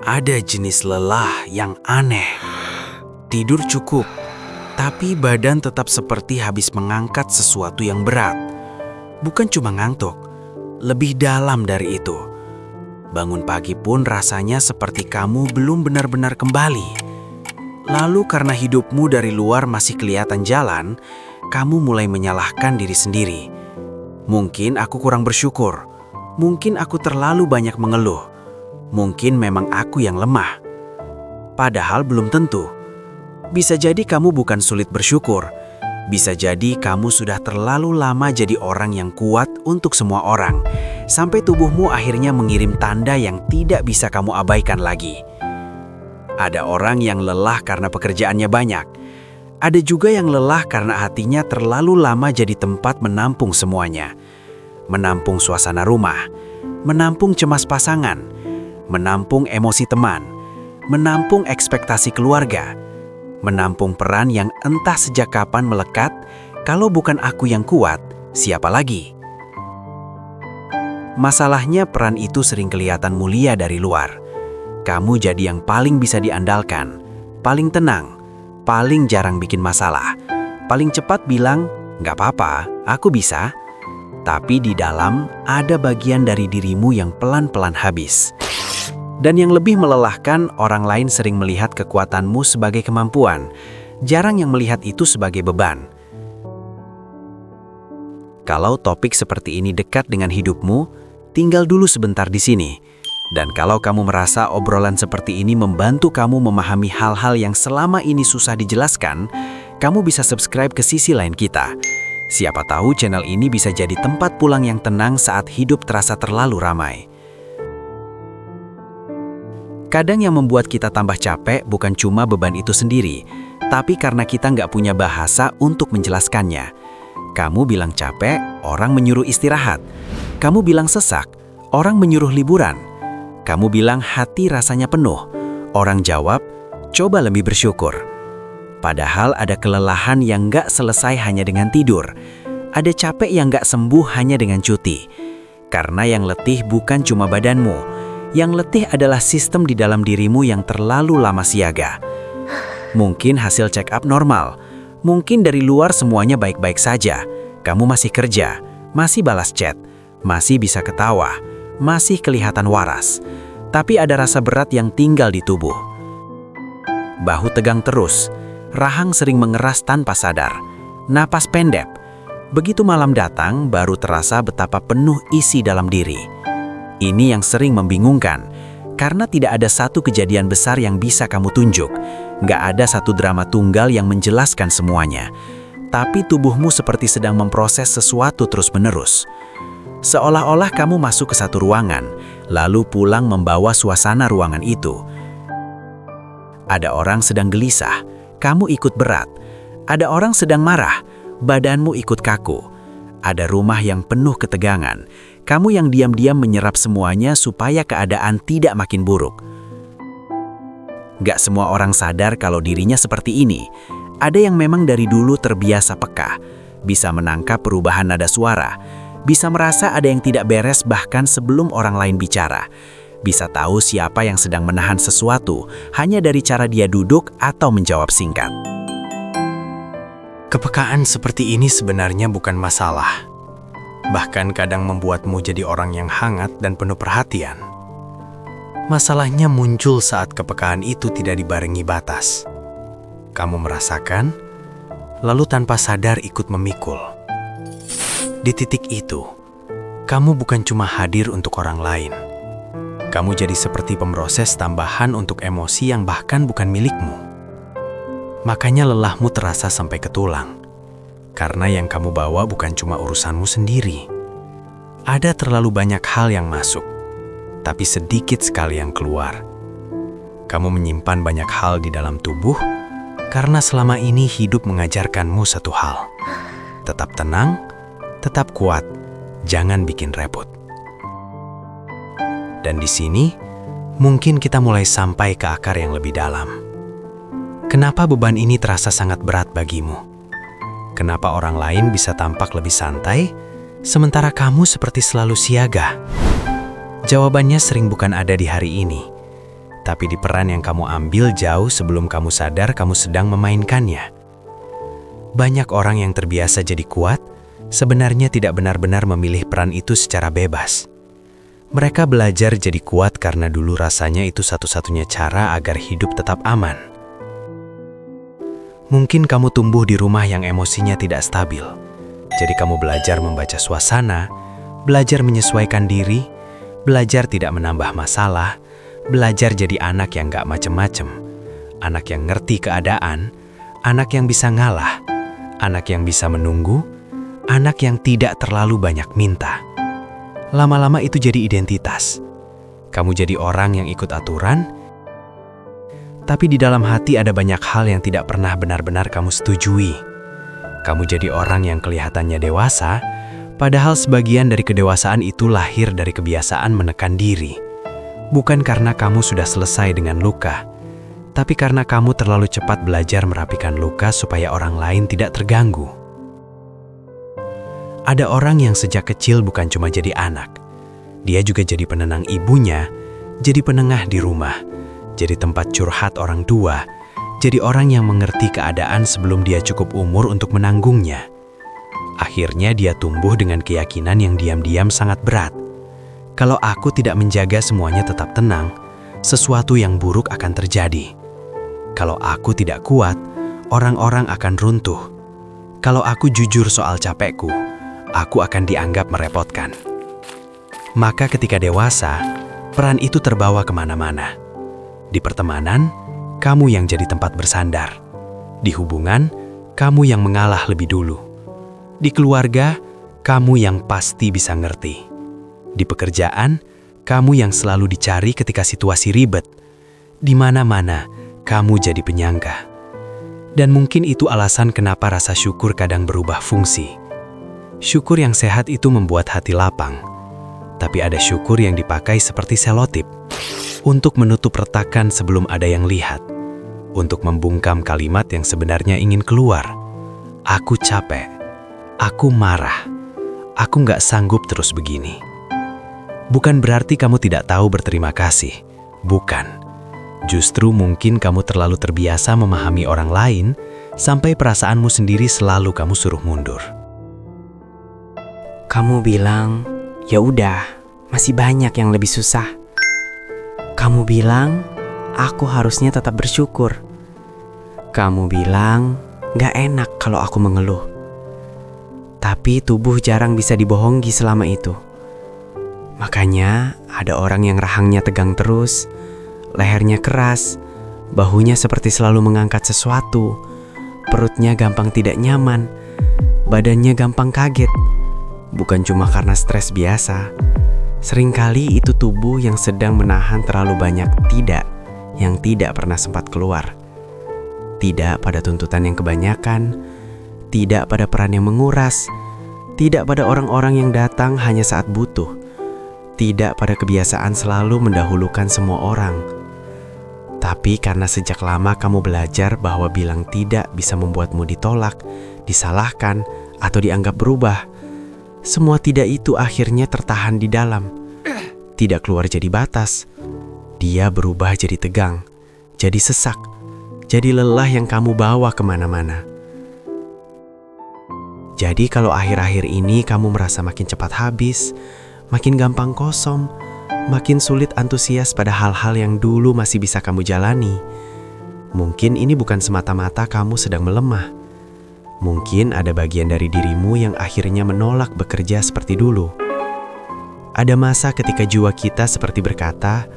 Ada jenis lelah yang aneh. Tidur cukup, tapi badan tetap seperti habis mengangkat sesuatu yang berat. Bukan cuma ngantuk, lebih dalam dari itu. Bangun pagi pun rasanya seperti kamu belum benar-benar kembali. Lalu karena hidupmu dari luar masih kelihatan jalan, kamu mulai menyalahkan diri sendiri. Mungkin aku kurang bersyukur, mungkin aku terlalu banyak mengeluh, mungkin memang aku yang lemah. Padahal belum tentu. Bisa jadi kamu bukan sulit bersyukur. Bisa jadi kamu sudah terlalu lama jadi orang yang kuat untuk semua orang, sampai tubuhmu akhirnya mengirim tanda yang tidak bisa kamu abaikan lagi. Ada orang yang lelah karena pekerjaannya banyak. Ada juga yang lelah karena hatinya terlalu lama jadi tempat menampung semuanya. Menampung suasana rumah, menampung cemas pasangan, menampung emosi teman, menampung ekspektasi keluarga, menampung peran yang entah sejak kapan melekat. Kalau bukan aku yang kuat, siapa lagi? Masalahnya peran itu sering kelihatan mulia dari luar. Kamu jadi yang paling bisa diandalkan, paling tenang, paling jarang bikin masalah, paling cepat bilang, "Nggak apa-apa, aku bisa." Tapi di dalam ada bagian dari dirimu yang pelan-pelan habis. Dan yang lebih melelahkan, orang lain sering melihat kekuatanmu sebagai kemampuan, jarang yang melihat itu sebagai beban. Kalau topik seperti ini dekat dengan hidupmu, tinggal dulu sebentar di sini. Dan kalau kamu merasa obrolan seperti ini membantu kamu memahami hal-hal yang selama ini susah dijelaskan, kamu bisa subscribe ke sisi lain kita. Siapa tahu channel ini bisa jadi tempat pulang yang tenang saat hidup terasa terlalu ramai. Kadang yang membuat kita tambah capek bukan cuma beban itu sendiri, tapi karena kita nggak punya bahasa untuk menjelaskannya. Kamu bilang capek, orang menyuruh istirahat. Kamu bilang sesak, orang menyuruh liburan. Kamu bilang hati rasanya penuh, orang jawab, coba lebih bersyukur. Padahal ada kelelahan yang nggak selesai hanya dengan tidur. Ada capek yang nggak sembuh hanya dengan cuti. Karena yang letih bukan cuma badanmu, yang letih adalah sistem di dalam dirimu yang terlalu lama siaga. Mungkin hasil check up normal, mungkin dari luar semuanya baik-baik saja. Kamu masih kerja, masih balas chat, masih bisa ketawa, masih kelihatan waras. Tapi ada rasa berat yang tinggal di tubuh. Bahu tegang terus, rahang sering mengeras tanpa sadar, napas pendek. Begitu malam datang, baru terasa betapa penuh isi dalam diri. Ini yang sering membingungkan, karena tidak ada satu kejadian besar yang bisa kamu tunjuk. Nggak ada satu drama tunggal yang menjelaskan semuanya. Tapi tubuhmu seperti sedang memproses sesuatu terus-menerus. Seolah-olah kamu masuk ke satu ruangan, lalu pulang membawa suasana ruangan itu. Ada orang sedang gelisah, kamu ikut berat. Ada orang sedang marah, badanmu ikut kaku. Ada rumah yang penuh ketegangan, kamu yang diam-diam menyerap semuanya supaya keadaan tidak makin buruk. Gak semua orang sadar kalau dirinya seperti ini. Ada yang memang dari dulu terbiasa peka, bisa menangkap perubahan nada suara, bisa merasa ada yang tidak beres bahkan sebelum orang lain bicara. Bisa tahu siapa yang sedang menahan sesuatu hanya dari cara dia duduk atau menjawab singkat. Kepekaan seperti ini sebenarnya bukan masalah. Bahkan kadang membuatmu jadi orang yang hangat dan penuh perhatian. Masalahnya muncul saat kepekaan itu tidak dibarengi batas. Kamu merasakan, lalu tanpa sadar ikut memikul. Di titik itu, kamu bukan cuma hadir untuk orang lain. Kamu jadi seperti pemroses tambahan untuk emosi yang bahkan bukan milikmu. Makanya lelahmu terasa sampai ke tulang. Karena yang kamu bawa bukan cuma urusanmu sendiri. Ada terlalu banyak hal yang masuk, tapi sedikit sekali yang keluar. Kamu menyimpan banyak hal di dalam tubuh, karena selama ini hidup mengajarkanmu satu hal. Tetap tenang, tetap kuat, jangan bikin repot. Dan di sini, mungkin kita mulai sampai ke akar yang lebih dalam. Kenapa beban ini terasa sangat berat bagimu? Kenapa orang lain bisa tampak lebih santai, sementara kamu seperti selalu siaga? Jawabannya sering bukan ada di hari ini, tapi di peran yang kamu ambil jauh sebelum kamu sadar kamu sedang memainkannya. Banyak orang yang terbiasa jadi kuat, sebenarnya tidak benar-benar memilih peran itu secara bebas. Mereka belajar jadi kuat karena dulu rasanya itu satu-satunya cara agar hidup tetap aman. Mungkin kamu tumbuh di rumah yang emosinya tidak stabil. Jadi kamu belajar membaca suasana, belajar menyesuaikan diri, belajar tidak menambah masalah, belajar jadi anak yang gak macem-macem, anak yang ngerti keadaan, anak yang bisa ngalah, anak yang bisa menunggu, anak yang tidak terlalu banyak minta. Lama-lama itu jadi identitas. Kamu jadi orang yang ikut aturan, tapi di dalam hati ada banyak hal yang tidak pernah benar-benar kamu setujui. Kamu jadi orang yang kelihatannya dewasa, padahal sebagian dari kedewasaan itu lahir dari kebiasaan menekan diri. Bukan karena kamu sudah selesai dengan luka, tapi karena kamu terlalu cepat belajar merapikan luka supaya orang lain tidak terganggu. Ada orang yang sejak kecil bukan cuma jadi anak. Dia juga jadi penenang ibunya, jadi penengah di rumah, jadi tempat curhat orang tua, jadi orang yang mengerti keadaan sebelum dia cukup umur untuk menanggungnya. Akhirnya dia tumbuh dengan keyakinan yang diam-diam sangat berat. Kalau aku tidak menjaga semuanya tetap tenang, sesuatu yang buruk akan terjadi. Kalau aku tidak kuat, orang-orang akan runtuh. Kalau aku jujur soal capekku, aku akan dianggap merepotkan. Maka ketika dewasa, peran itu terbawa kemana-mana. Di pertemanan, kamu yang jadi tempat bersandar. Di hubungan, kamu yang mengalah lebih dulu. Di keluarga, kamu yang pasti bisa ngerti. Di pekerjaan, kamu yang selalu dicari ketika situasi ribet. Di mana-mana, kamu jadi penyangga. Dan mungkin itu alasan kenapa rasa syukur kadang berubah fungsi. Syukur yang sehat itu membuat hati lapang. Tapi ada syukur yang dipakai seperti selotip. Untuk menutup retakan sebelum ada yang lihat. Untuk membungkam kalimat yang sebenarnya ingin keluar. Aku capek. Aku marah. Aku nggak sanggup terus begini. Bukan berarti kamu tidak tahu berterima kasih. Bukan. Justru mungkin kamu terlalu terbiasa memahami orang lain sampai perasaanmu sendiri selalu kamu suruh mundur. Kamu bilang, ya udah, masih banyak yang lebih susah. Kamu bilang, aku harusnya tetap bersyukur. Kamu bilang, gak enak kalau aku mengeluh. Tapi tubuh jarang bisa dibohongi selama itu. Makanya ada orang yang rahangnya tegang terus, lehernya keras, bahunya seperti selalu mengangkat sesuatu, perutnya gampang tidak nyaman, badannya gampang kaget. Bukan cuma karena stres biasa, seringkali itu tubuh yang sedang menahan terlalu banyak yang tidak pernah sempat keluar. Tidak pada tuntutan yang kebanyakan, tidak pada peran yang menguras, tidak pada orang-orang yang datang hanya saat butuh, tidak pada kebiasaan selalu mendahulukan semua orang. Tapi karena sejak lama kamu belajar bahwa bilang tidak bisa membuatmu ditolak, disalahkan, atau dianggap berubah, semua tidak itu akhirnya tertahan di dalam. Tidak keluar jadi batas. Dia berubah jadi tegang, jadi sesak, jadi lelah yang kamu bawa kemana-mana. Jadi kalau akhir-akhir ini kamu merasa makin cepat habis, makin gampang kosong, makin sulit antusias pada hal-hal yang dulu masih bisa kamu jalani, mungkin ini bukan semata-mata kamu sedang melemah. Mungkin ada bagian dari dirimu yang akhirnya menolak bekerja seperti dulu. Ada masa ketika jiwa kita seperti berkata,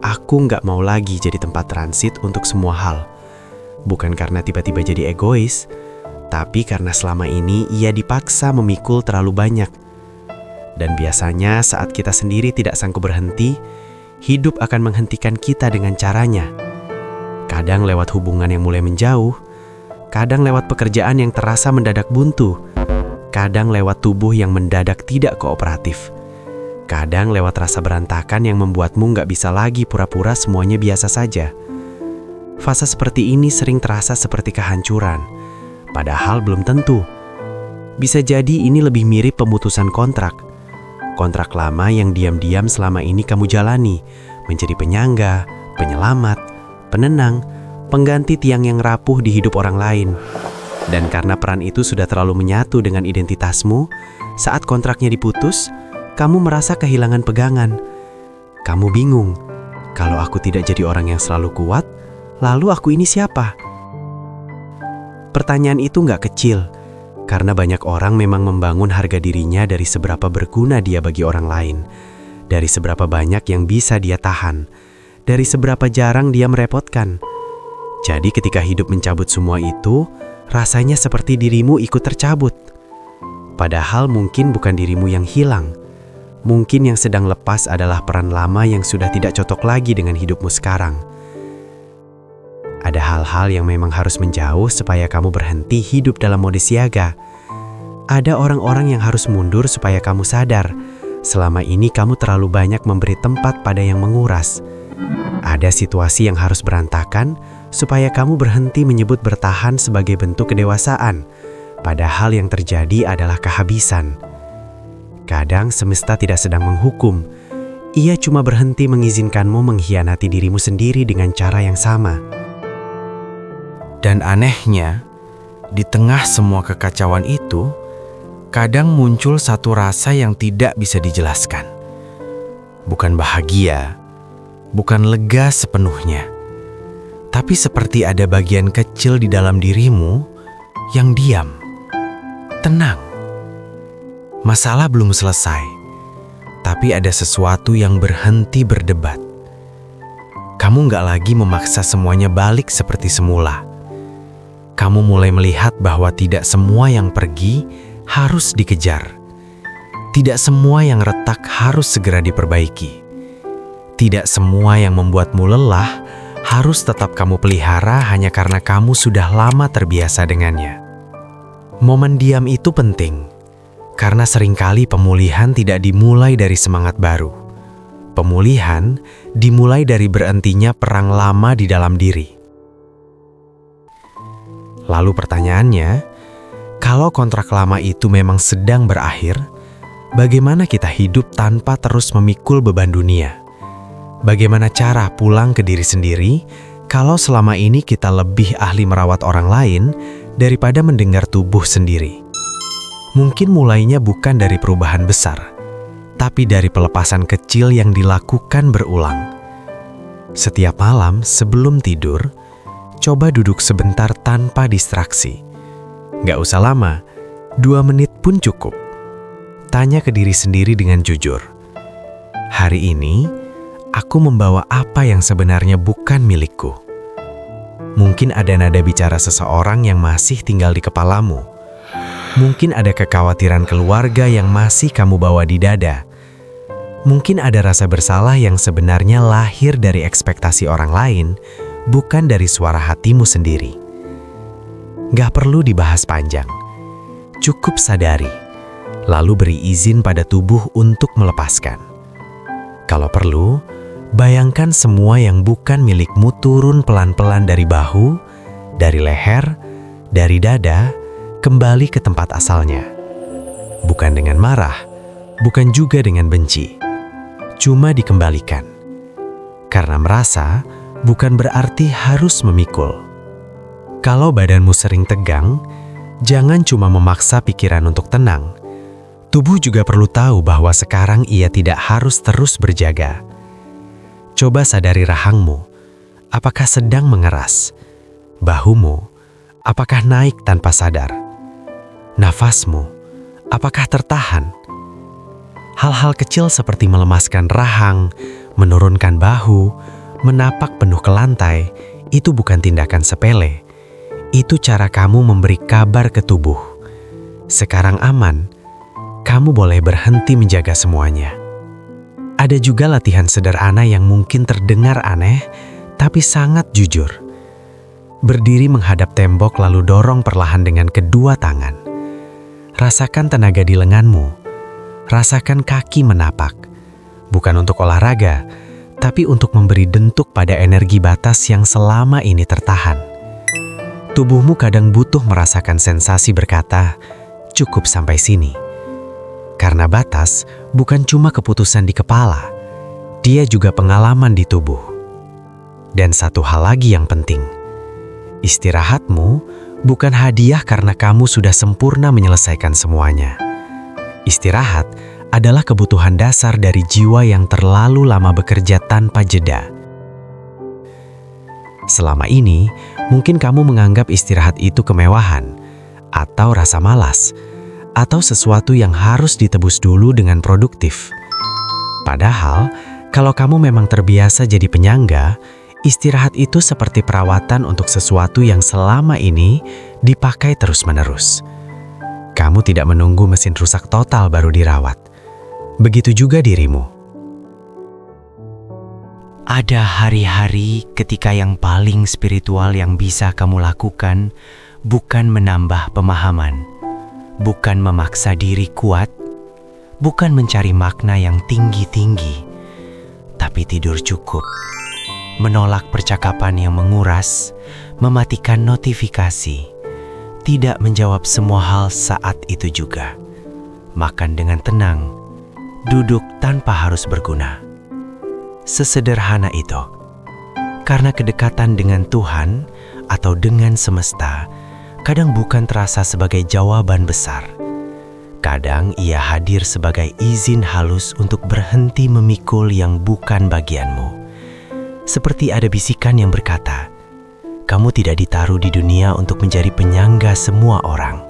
aku nggak mau lagi jadi tempat transit untuk semua hal. Bukan karena tiba-tiba jadi egois, tapi karena selama ini ia dipaksa memikul terlalu banyak. Dan biasanya saat kita sendiri tidak sanggup berhenti, hidup akan menghentikan kita dengan caranya. Kadang lewat hubungan yang mulai menjauh, kadang lewat pekerjaan yang terasa mendadak buntu, kadang lewat tubuh yang mendadak tidak kooperatif, kadang lewat rasa berantakan yang membuatmu nggak bisa lagi pura-pura semuanya biasa saja. Fase seperti ini sering terasa seperti kehancuran, padahal belum tentu. Bisa jadi ini lebih mirip pemutusan kontrak. Kontrak lama yang diam-diam selama ini kamu jalani, menjadi penyangga, penyelamat, penenang, pengganti tiang yang rapuh di hidup orang lain. Dan karena peran itu sudah terlalu menyatu dengan identitasmu, saat kontraknya diputus, kamu merasa kehilangan pegangan. Kamu bingung, kalau aku tidak jadi orang yang selalu kuat, lalu aku ini siapa? Pertanyaan itu nggak kecil, karena banyak orang memang membangun harga dirinya dari seberapa berguna dia bagi orang lain, dari seberapa banyak yang bisa dia tahan, dari seberapa jarang dia merepotkan. Jadi ketika hidup mencabut semua itu, rasanya seperti dirimu ikut tercabut. Padahal mungkin bukan dirimu yang hilang. Mungkin yang sedang lepas adalah peran lama yang sudah tidak cocok lagi dengan hidupmu sekarang. Ada hal-hal yang memang harus menjauh supaya kamu berhenti hidup dalam mode siaga. Ada orang-orang yang harus mundur supaya kamu sadar, selama ini kamu terlalu banyak memberi tempat pada yang menguras. Ada situasi yang harus berantakan, supaya kamu berhenti menyebut bertahan sebagai bentuk kedewasaan, padahal yang terjadi adalah kehabisan. Kadang semesta tidak sedang menghukum, ia cuma berhenti mengizinkanmu mengkhianati dirimu sendiri dengan cara yang sama. Dan anehnya, di tengah semua kekacauan itu, kadang muncul satu rasa yang tidak bisa dijelaskan. Bukan bahagia, bukan lega sepenuhnya, tapi seperti ada bagian kecil di dalam dirimu yang diam, tenang. Masalah belum selesai, tapi ada sesuatu yang berhenti berdebat. Kamu nggak lagi memaksa semuanya balik seperti semula. Kamu mulai melihat bahwa tidak semua yang pergi harus dikejar. Tidak semua yang retak harus segera diperbaiki. Tidak semua yang membuatmu lelah harus tetap kamu pelihara hanya karena kamu sudah lama terbiasa dengannya. Momen diam itu penting, karena seringkali pemulihan tidak dimulai dari semangat baru. Pemulihan dimulai dari berhentinya perang lama di dalam diri. Lalu pertanyaannya, kalau kontrak lama itu memang sedang berakhir, bagaimana kita hidup tanpa terus memikul beban dunia? Bagaimana cara pulang ke diri sendiri kalau selama ini kita lebih ahli merawat orang lain daripada mendengar tubuh sendiri? Mungkin mulainya bukan dari perubahan besar, tapi dari pelepasan kecil yang dilakukan berulang. Setiap malam sebelum tidur, coba duduk sebentar tanpa distraksi. Gak usah lama, 2 menit pun cukup. Tanya ke diri sendiri dengan jujur. Hari ini, aku membawa apa yang sebenarnya bukan milikku. Mungkin ada nada bicara seseorang yang masih tinggal di kepalamu. Mungkin ada kekhawatiran keluarga yang masih kamu bawa di dada. Mungkin ada rasa bersalah yang sebenarnya lahir dari ekspektasi orang lain, bukan dari suara hatimu sendiri. Gak perlu dibahas panjang. Cukup sadari, lalu beri izin pada tubuh untuk melepaskan. Kalau perlu, bayangkan semua yang bukan milikmu turun pelan-pelan dari bahu, dari leher, dari dada, kembali ke tempat asalnya. Bukan dengan marah, bukan juga dengan benci. Cuma dikembalikan. Karena merasa bukan berarti harus memikul. Kalau badanmu sering tegang, jangan cuma memaksa pikiran untuk tenang. Tubuh juga perlu tahu bahwa sekarang ia tidak harus terus berjaga. Coba sadari rahangmu, apakah sedang mengeras? Bahumu, apakah naik tanpa sadar? Nafasmu, apakah tertahan? Hal-hal kecil seperti melemaskan rahang, menurunkan bahu, menapak penuh ke lantai, itu bukan tindakan sepele. Itu cara kamu memberi kabar ke tubuh. Sekarang aman, kamu boleh berhenti menjaga semuanya. Ada juga latihan sederhana yang mungkin terdengar aneh, tapi sangat jujur. Berdiri menghadap tembok lalu dorong perlahan dengan kedua tangan. Rasakan tenaga di lenganmu. Rasakan kaki menapak. Bukan untuk olahraga, tapi untuk memberi bentuk pada energi batas yang selama ini tertahan. Tubuhmu kadang butuh merasakan sensasi berkata, cukup sampai sini. Karena batas bukan cuma keputusan di kepala, dia juga pengalaman di tubuh. Dan satu hal lagi yang penting, istirahatmu bukan hadiah karena kamu sudah sempurna menyelesaikan semuanya. Istirahat adalah kebutuhan dasar dari jiwa yang terlalu lama bekerja tanpa jeda. Selama ini, mungkin kamu menganggap istirahat itu kemewahan, atau rasa malas, atau sesuatu yang harus ditebus dulu dengan produktif. Padahal, kalau kamu memang terbiasa jadi penyangga, istirahat itu seperti perawatan untuk sesuatu yang selama ini dipakai terus-menerus. Kamu tidak menunggu mesin rusak total baru dirawat. Begitu juga dirimu. Ada hari-hari ketika yang paling spiritual yang bisa kamu lakukan bukan menambah pemahaman, bukan memaksa diri kuat, bukan mencari makna yang tinggi-tinggi, tapi tidur cukup, menolak percakapan yang menguras, mematikan notifikasi, tidak menjawab semua hal saat itu juga, makan dengan tenang, duduk tanpa harus berguna. Sesederhana itu. Karena kedekatan dengan Tuhan atau dengan semesta kadang bukan terasa sebagai jawaban besar. Kadang ia hadir sebagai izin halus untuk berhenti memikul yang bukan bagianmu. Seperti ada bisikan yang berkata, kamu tidak ditaruh di dunia untuk menjadi penyangga semua orang.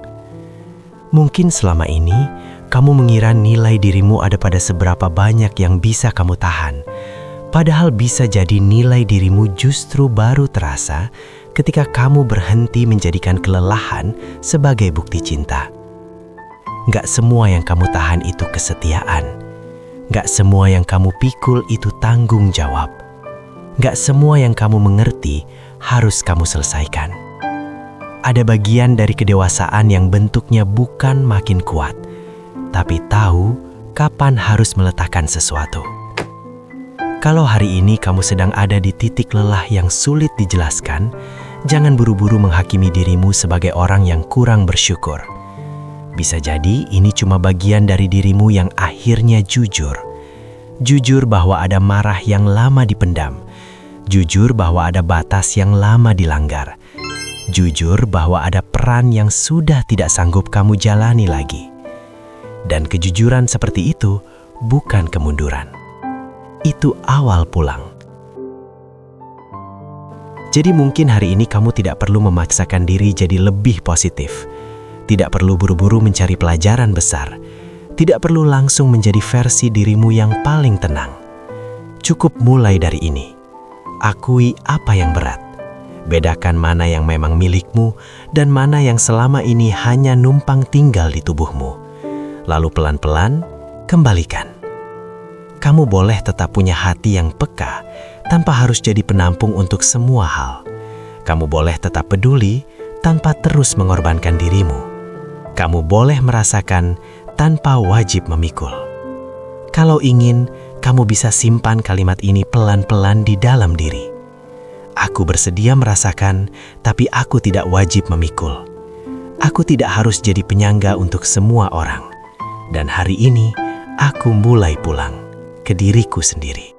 Mungkin selama ini kamu mengira nilai dirimu ada pada seberapa banyak yang bisa kamu tahan. Padahal bisa jadi nilai dirimu justru baru terasa ketika kamu berhenti menjadikan kelelahan sebagai bukti cinta. Gak semua yang kamu tahan itu kesetiaan. Gak semua yang kamu pikul itu tanggung jawab. Gak semua yang kamu mengerti harus kamu selesaikan. Ada bagian dari kedewasaan yang bentuknya bukan makin kuat, tapi tahu kapan harus meletakkan sesuatu. Kalau hari ini kamu sedang ada di titik lelah yang sulit dijelaskan, jangan buru-buru menghakimi dirimu sebagai orang yang kurang bersyukur. Bisa jadi ini cuma bagian dari dirimu yang akhirnya jujur. Jujur bahwa ada marah yang lama dipendam. Jujur bahwa ada batas yang lama dilanggar. Jujur bahwa ada peran yang sudah tidak sanggup kamu jalani lagi. Dan kejujuran seperti itu bukan kemunduran. Itu awal pulang. Jadi mungkin hari ini kamu tidak perlu memaksakan diri jadi lebih positif. Tidak perlu buru-buru mencari pelajaran besar. Tidak perlu langsung menjadi versi dirimu yang paling tenang. Cukup mulai dari ini. Akui apa yang berat. Bedakan mana yang memang milikmu dan mana yang selama ini hanya numpang tinggal di tubuhmu. Lalu pelan-pelan kembalikan. Kamu boleh tetap punya hati yang peka tanpa harus jadi penampung untuk semua hal. Kamu boleh tetap peduli tanpa terus mengorbankan dirimu. Kamu boleh merasakan tanpa wajib memikul. Kalau ingin, kamu bisa simpan kalimat ini pelan-pelan di dalam diri. Aku bersedia merasakan, tapi aku tidak wajib memikul. Aku tidak harus jadi penyangga untuk semua orang. Dan hari ini, aku mulai pulang ke diriku sendiri.